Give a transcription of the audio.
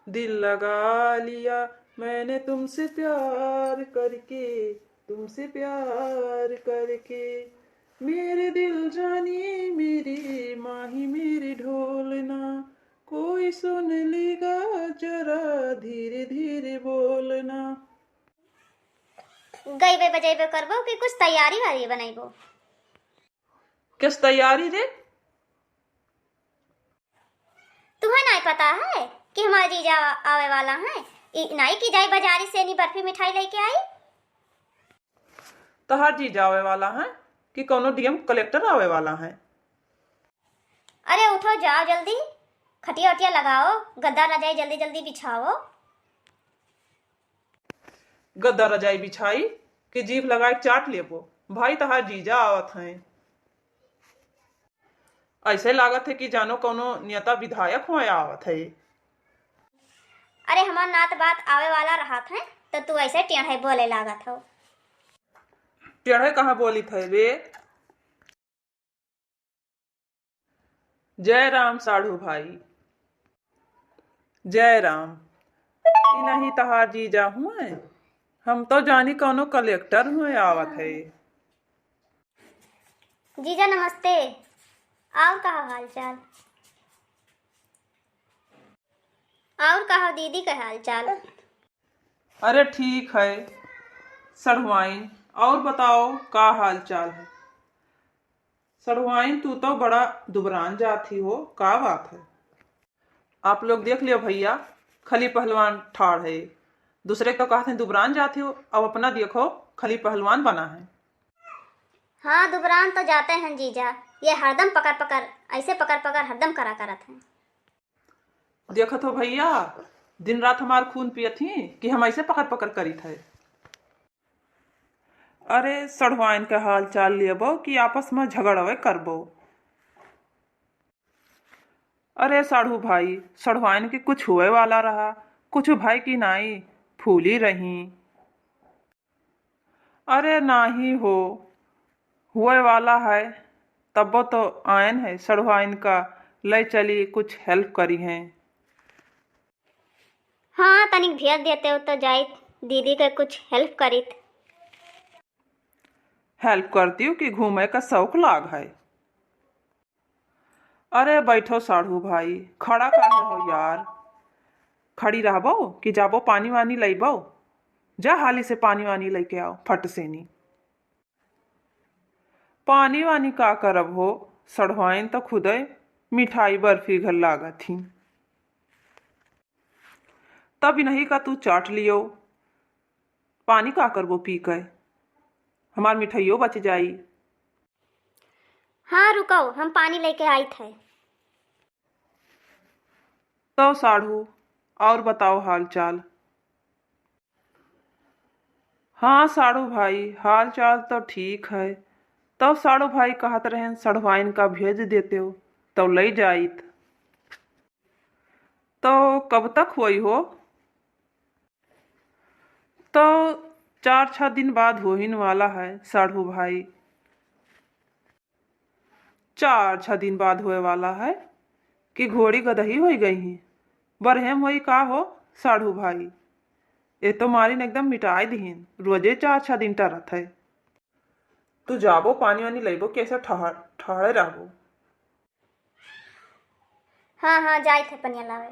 दिल लगा लिया मैंने तुमसे प्यार करके, तुमसे प्यार करके। मेरे दिल जानी मेरी माही मेरी ढोलना, कोई सुन लेगा जरा धीरे धीरे बोलना। गईबे बजेबे करबो कि कुछ तैयारी वारी बनाइबो? किस तैयारी रे? तुम्हें नहीं पता है कि हमारे जीजा आवे वाला है? नहीं कि जाई बाजारी से नी बर्फी मिठाई लेके आई। तहार जीजा आवे वाला है कि कोनो डीएम कलेक्टर आवे वाला है? अरे उठो जाओ जल्दी, खटिया वटिया लगाओ, गद्दा रजाई जल्दी जल्दी बिछाओ। गद्दा रजाई बिछाई कि जीभ लगाए चाट लेबो? भाई तहार जीजा आवत हैं। ऐसे लागत है कि जानो कोनो नेता विधायक हो आवत है। अरे हमार नात बात आवे वाला रहा था तो तू ऐसे टेढ़े बोले लागत हो। टेढ़े कहाँ बोली थे रे? जय राम साढ़ू भाई, जय राम। नहीं तहार जीजा हुए, हम तो जानी कोनो कलेक्टर हुए आवत है। जीजा नमस्ते, और कहा हाल चाल? और कहा दीदी का हाल चाल? अरे ठीक है सढ़वाइन, और बताओ का हाल चाल है? सढ़वाइन तू तो बड़ा दुबरान जाती हो, का बात है? आप लोग देख लियो भैया, खली पहलवान ठाड़ है। दूसरे को कहते हैं दुबरान जाती हो, अब अपना देखो खली पहलवान बना है। हाँ दुबरान तो जाते हैं जीजा, ये हरदम पकड़ पकड़, ऐसे पकड़ पकड़ हरदम करा करत हैं। देखो तो भैया, दिन रात हमार खून पियत ही कि हम ऐसे पकड़ पकड़ करी थे। अरे सढ़वाइन के हाल चाल लेबो कि आपस में झगड़वे करबो? अरे साढ़ू भाई, सढ़वाइन के कुछ हुए वाला रहा, कुछ भाई की नाई फूली रही। अरे नाही हो, हुए वाला है तब तो आयन है सढ़वाइन का, ले चली कुछ हेल्प करी है। हाँ तनिक भेज देते हो तो जाई दीदी के कुछ हेल्प करीत। हेल्प करती हूँ कि घूमे का शौक लाग है। अरे बैठो साढ़ू भाई, खड़ा काहे हो यार? खड़ी रहबो कि जाबो पानी वानी लईबो? जा हाली से पानी वानी लेके आओ फट से नी। पानी वानी का करब हो? सढ़वाइन तो खुदे मिठाई बर्फी घर लागत थी, तब नहीं का तू चाट लियो। पानी का करबो पी के? हमार मिठाइयों बच जाई। हाँ रुको, हम पानी लेके आई थे। तो साढ़ू और बताओ हाल चाल? हाँ साढ़ू भाई, हाल चाल तो ठीक है। तो साढ़ू भाई कहत रहे सढ़वाइन का भेज देते हो तो ले जाइत। तो कब तक हुई हो? तो 4-6 दिन बाद होहिन वाला है साढ़ू भाई। 4-6 दिन बाद होए वाला है कि घोड़ी गदही हो गई है? बरहेम होई का हो साढ़ू भाई? ये तो मारिन एकदम मिटाई दीन, रोजे 4-6 दिन टरत है। तू जाबो पानी वानी लेबो कैसे ठहरे रहबो? हाँ हाँ जाई थे पनिया लावे।